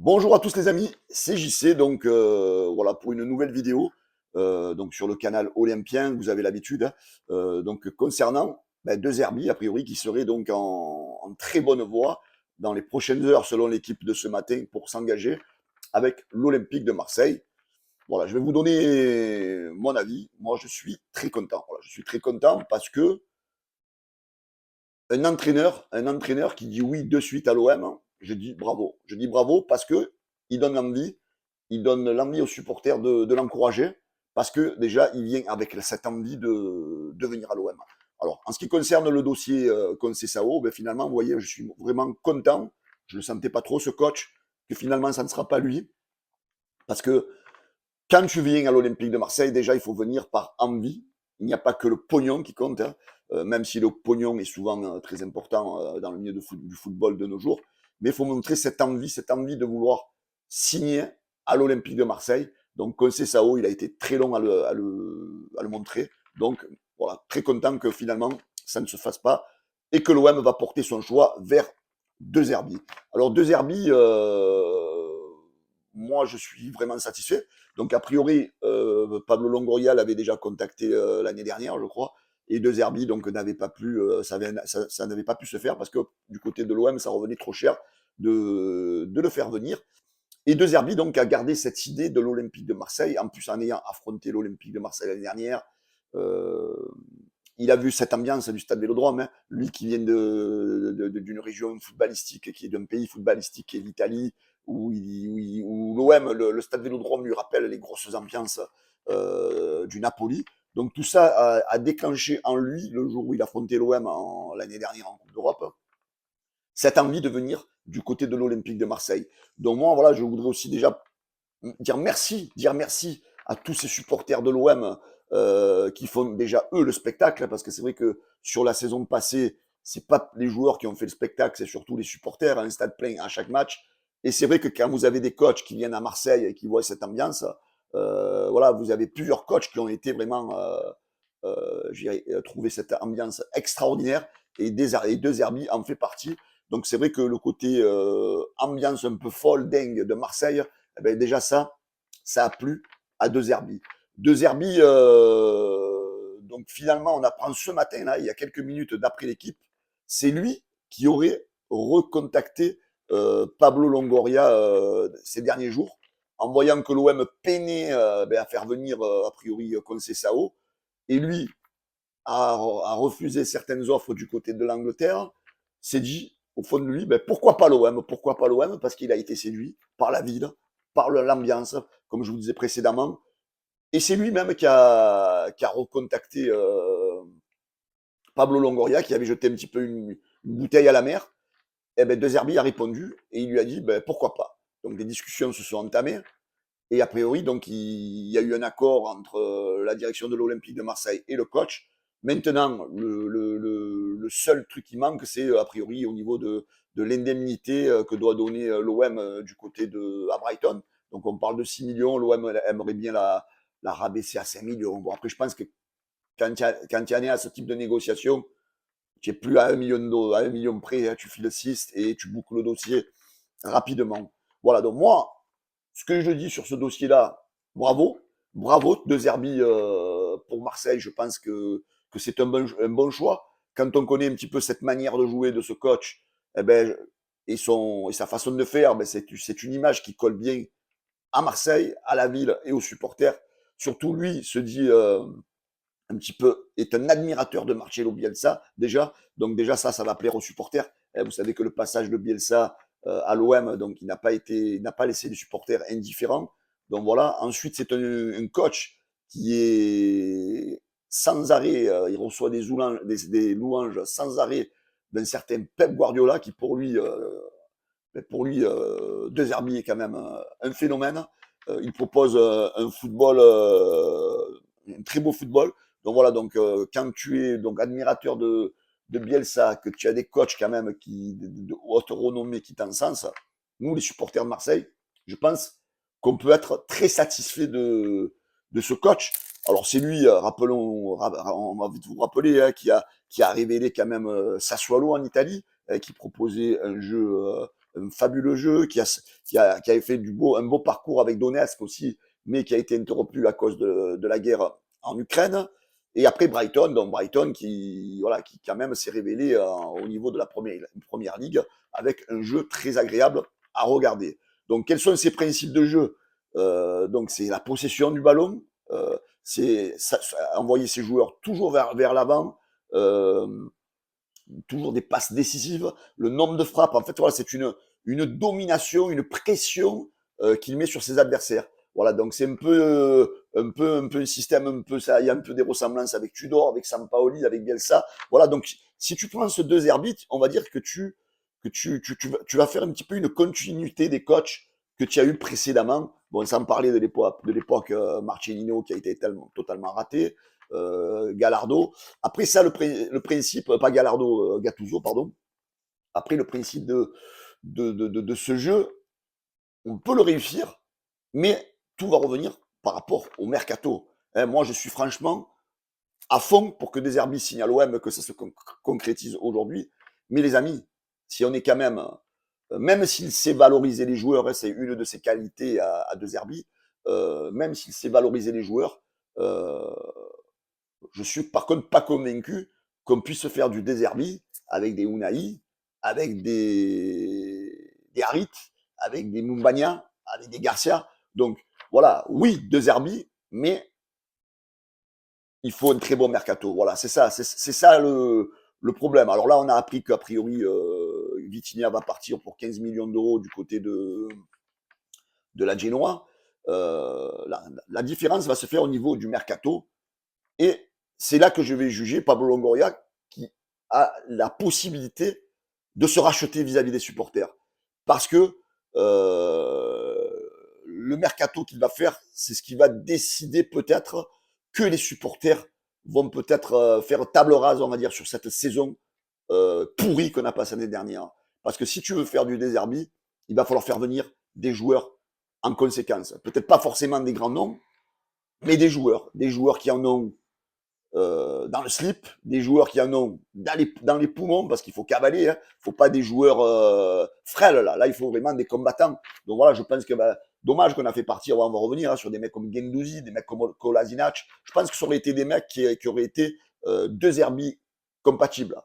Bonjour à tous les amis, c'est JC, donc voilà pour une nouvelle vidéo donc sur le canal Olympien, vous avez l'habitude, hein. Donc concernant deux Zerbi, a priori, qui seraient donc en très bonne voie dans les prochaines heures, selon l'équipe de ce matin, pour s'engager avec l'Olympique de Marseille. Voilà, je vais vous donner mon avis. Moi, je suis très content. Voilà, je suis très content parce que un entraîneur qui dit oui de suite à l'OM, je dis bravo. Je dis bravo parce que il donne l'envie aux supporters de l'encourager, parce que déjà, il vient avec cette envie de venir à l'OM. Alors, en ce qui concerne le dossier Conceição, ben, finalement, vous voyez, je suis vraiment content. Je ne le sentais pas trop, ce coach, que finalement, ça ne sera pas lui. Parce que quand tu viens à l'Olympique de Marseille, déjà, il faut venir par envie. Il n'y a pas que le pognon qui compte, hein, même si le pognon est souvent très important dans le milieu du football de nos jours. Mais il faut montrer cette envie de vouloir signer à l'Olympique de Marseille. Donc, Conceição, il a été très long à le montrer. Donc, voilà, très content que finalement, ça ne se fasse pas et que l'OM va porter son choix vers De Zerbi. Alors, De Zerbi, moi, je suis vraiment satisfait. Donc, a priori, Pablo Longoria l'avait déjà contacté l'année dernière, je crois, et De Zerbi donc n'avait pas pu, ça n'avait pas pu se faire parce que du côté de l'OM, ça revenait trop cher de le faire venir. Et De Zerbi donc a gardé cette idée de l'Olympique de Marseille, en plus en ayant affronté l'Olympique de Marseille l'année dernière. Euh, il a vu cette ambiance du stade Vélodrome, hein. Lui qui vient d'une région footballistique, qui est d'un pays footballistique, qui est l'Italie, où l'OM, le stade Vélodrome, lui rappelle les grosses ambiances du Napoli. Donc tout ça a déclenché en lui, le jour où il affrontait l'OM l'année dernière en Coupe d'Europe, cette envie de venir du côté de l'Olympique de Marseille. Donc moi, voilà, je voudrais aussi déjà dire merci à tous ces supporters de l'OM qui font déjà eux le spectacle, parce que c'est vrai que sur la saison passée, c'est pas les joueurs qui ont fait le spectacle, c'est surtout les supporters, un stade plein à chaque match. Et c'est vrai que quand vous avez des coachs qui viennent à Marseille et qui voient cette ambiance, voilà, vous avez plusieurs coachs qui ont été vraiment trouvé cette ambiance extraordinaire, et De Zerbi en fait partie. Donc c'est vrai que le côté ambiance un peu folle, dingue de Marseille, eh ben déjà ça a plu à De Zerbi. De Zerbi, donc finalement, on apprend ce matin, là, il y a quelques minutes d'après l'équipe, c'est lui qui aurait recontacté Pablo Longoria ces derniers jours, en voyant que l'OM peinait à faire venir, a priori, Conceição, et lui a refusé certaines offres du côté de l'Angleterre, s'est dit, au fond de lui, ben, pourquoi pas l'OM? Pourquoi pas l'OM? Parce qu'il a été séduit par la ville, par l'ambiance, comme je vous disais précédemment. Et c'est lui-même qui a recontacté Pablo Longoria, qui avait jeté un petit peu une bouteille à la mer. Et ben, De Zerbi a répondu et il lui a dit ben, pourquoi pas. Donc les discussions se sont entamées. Et a priori, donc, il y a eu un accord entre la direction de l'Olympique de Marseille et le coach. Maintenant, le seul truc qui manque, c'est a priori au niveau de l'indemnité que doit donner l'OM du côté à Brighton. Donc on parle de 6 millions, l'OM aimerait bien la rabaisser à 5 millions. Bon, après, je pense que quand tu en es à ce type de négociation, tu n'es plus à 1 million près, hein, tu files 6 et tu boucles le dossier rapidement. Voilà, donc moi, ce que je dis sur ce dossier-là, bravo, bravo De Zerbi pour Marseille. Je pense que c'est un bon choix. Quand on connaît un petit peu cette manière de jouer de ce coach, eh ben, et sa façon de faire, ben, c'est une image qui colle bien à Marseille, à la ville et aux supporters. Surtout lui se dit un petit peu, est un admirateur de Marcelo Bielsa déjà. Donc déjà ça va plaire aux supporters. Vous savez que le passage de Bielsa à l'OM, donc il n'a pas laissé les supporters indifférents. Donc voilà. Ensuite, c'est un coach qui est sans arrêt, il reçoit des louanges sans arrêt d'un certain Pep Guardiola qui pour lui, De Zerbi est quand même un phénomène. Il propose un football, un très beau football. Donc voilà, donc quand tu es donc admirateur de Bielsa, que tu as des coachs quand même de haute renommée qui t'encensent, nous les supporters de Marseille, je pense qu'on peut être très satisfait de ce coach. Alors c'est lui, rappelons, on va vite vous rappeler, hein, qui a révélé quand même Sassuolo en Italie, qui proposait un jeu un fabuleux jeu, qui a fait un beau parcours avec Donetsk aussi, mais qui a été interrompu à cause de la guerre en Ukraine. Et après Brighton, donc Brighton voilà, qui quand même s'est révélé au niveau de la première ligue avec un jeu très agréable à regarder. Donc quels sont ces principes de jeu? Donc c'est la possession du ballon, c'est envoyer ses joueurs toujours vers l'avant, euh, toujours des passes décisives, le nombre de frappes. En fait, voilà, c'est une domination, une pression qu'il met sur ses adversaires. Voilà, donc c'est un peu un système, un peu ça, il y a un peu des ressemblances avec Tudor, avec Sampaoli, avec Bielsa. Voilà, donc si tu prends ce deux arbitres, on va dire que tu vas faire un petit peu une continuité des coachs que tu as eu précédemment. Bon, sans parler de l'époque Marcelino qui a été totalement raté, Gallardo. Après ça, le principe, pas Gallardo, Gattuso, pardon. Après, le principe de ce jeu, on peut le réussir, mais tout va revenir par rapport au mercato. Hein, moi, je suis franchement à fond pour que des Deserbi signe à l'OM, que ça se concrétise aujourd'hui. Mais les amis, si on est quand même s'il sait valoriser les joueurs, hein, c'est une de ses qualités à De Zerbi, même s'il sait valoriser les joueurs, euh, je suis par contre pas convaincu qu'on puisse faire du De Zerbi avec des Unai, avec des Harit, avec des Mumbagna, avec des Garcia. Donc voilà, oui, De Zerbi, mais il faut un très bon mercato. Voilà, c'est ça le problème. Alors là, on a appris qu'a priori, Vitinha va partir pour 15 millions d'euros du côté de la Genoa. La différence va se faire au niveau du mercato. Et c'est là que je vais juger Pablo Longoria, qui a la possibilité de se racheter vis-à-vis des supporters. Parce que le mercato qu'il va faire, c'est ce qui va décider peut-être que les supporters vont peut-être faire table rase, on va dire, sur cette saison pourrie qu'on a passée l'année dernière. Parce que si tu veux faire du désherbi, il va falloir faire venir des joueurs en conséquence. Peut-être pas forcément des grands noms, mais des joueurs qui en ont dans le slip, des joueurs qui en ont dans les poumons, parce qu'il faut cavaler, hein. Il ne faut pas des joueurs frêles, là. Là, il faut vraiment des combattants. Donc voilà, je pense que dommage qu'on a fait partir, on va revenir hein, sur des mecs comme Gendouzi, des mecs comme Kolasinac. Je pense que ça aurait été des mecs qui auraient été deux Herbie compatibles.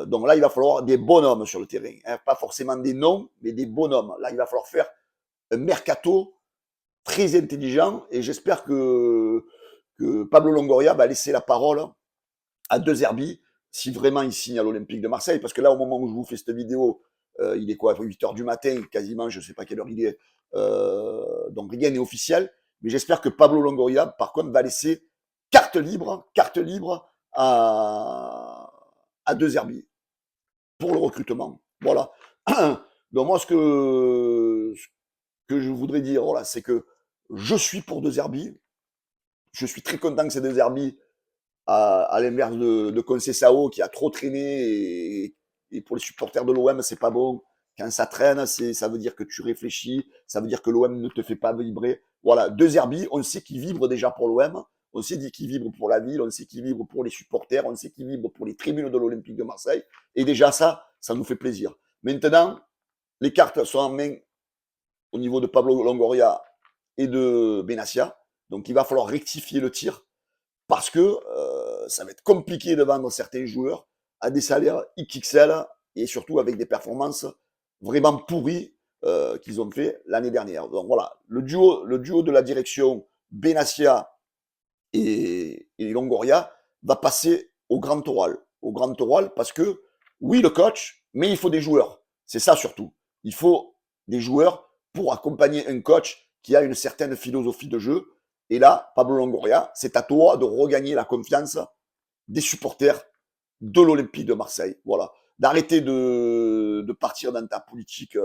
Donc là, il va falloir des bonhommes sur le terrain. Hein. Pas forcément des noms, mais des bonhommes. Là, il va falloir faire un mercato très intelligent et j'espère que Pablo Longoria va laisser la parole à De Zerbi si vraiment il signe à l'Olympique de Marseille. Parce que là, au moment où je vous fais cette vidéo, il est quoi 8h du matin, quasiment, je ne sais pas quelle heure il est. Donc rien n'est officiel. Mais j'espère que Pablo Longoria, par contre, va laisser carte libre à De Zerbi pour le recrutement. Voilà. Donc moi, ce que je voudrais dire, voilà, c'est que je suis pour De Zerbi. Je suis très content que ces deux Zerbi, à l'inverse de Conceição, qui a trop traîné, et pour les supporters de l'OM, c'est pas bon. Quand ça traîne, ça veut dire que tu réfléchis, ça veut dire que l'OM ne te fait pas vibrer. Voilà, deux Zerbi, on sait qu'ils vibrent déjà pour l'OM, on sait qu'ils vibrent pour la ville, on sait qu'ils vibrent pour les supporters, on sait qu'ils vibrent pour les tribunes de l'Olympique de Marseille, et déjà ça nous fait plaisir. Maintenant, les cartes sont en main au niveau de Pablo Longoria et de Benassia, donc il va falloir rectifier le tir, parce que ça va être compliqué de vendre certains joueurs à des salaires XXL et surtout avec des performances vraiment pourries qu'ils ont fait l'année dernière. Donc voilà, le duo de la direction Benassia et Longoria va passer au grand oral. Au grand oral parce que, oui, le coach, mais il faut des joueurs. C'est ça surtout. Il faut des joueurs pour accompagner un coach qui a une certaine philosophie de jeu. Et là, Pablo Longoria, c'est à toi de regagner la confiance des supporters de l'Olympique de Marseille. Voilà. D'arrêter de partir dans ta politique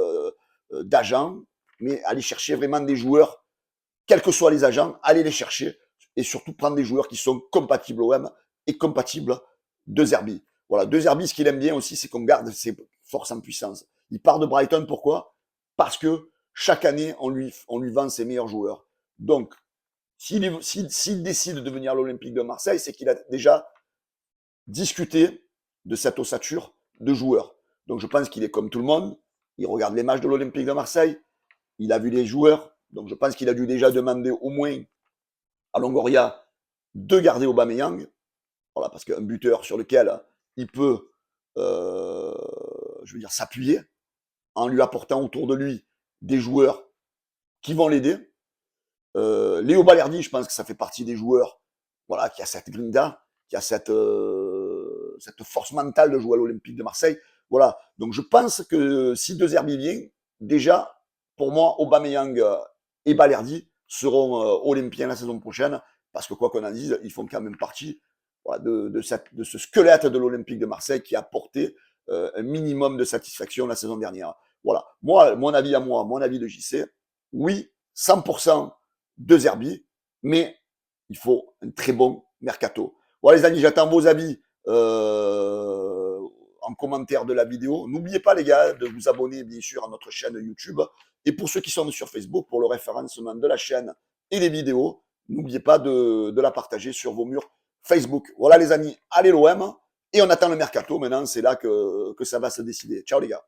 d'agent, mais aller chercher vraiment des joueurs, quels que soient les agents, aller les chercher et surtout prendre des joueurs qui sont compatibles au OM et compatibles de Zerbi. Voilà, De Zerbi, ce qu'il aime bien aussi, c'est qu'on garde ses forces en puissance. Il part de Brighton, pourquoi? Parce que chaque année, on lui vend ses meilleurs joueurs. Donc, s'il décide de venir à l'Olympique de Marseille, c'est qu'il a déjà discuté de cette ossature de joueurs. Donc je pense qu'il est comme tout le monde, il regarde les matchs de l'Olympique de Marseille, il a vu les joueurs, donc je pense qu'il a dû déjà demander au moins à Longoria de garder Aubameyang, voilà, parce qu'un buteur sur lequel il peut, je veux dire, s'appuyer, en lui apportant autour de lui des joueurs qui vont l'aider. Léo Balerdi, je pense que ça fait partie des joueurs, voilà, qui a cette grinta, qui a cette force mentale de jouer à l'Olympique de Marseille. Voilà. Donc je pense que si De Zerbi vient, déjà, pour moi, Aubameyang et Balerdi seront olympiens la saison prochaine, parce que quoi qu'on en dise, ils font quand même partie, voilà, de ce squelette de l'Olympique de Marseille qui a apporté un minimum de satisfaction la saison dernière. Voilà. Moi, mon avis à moi, mon avis de JC, oui, 100% De Zerbi, mais il faut un très bon mercato. Voilà les amis, j'attends vos avis en commentaire de la vidéo. N'oubliez pas les gars de vous abonner bien sûr à notre chaîne YouTube. Et pour ceux qui sont sur Facebook, pour le référencement de la chaîne et les vidéos, n'oubliez pas de la partager sur vos murs Facebook. Voilà les amis, allez l'OM. Et on attend le mercato maintenant, c'est là que ça va se décider. Ciao les gars.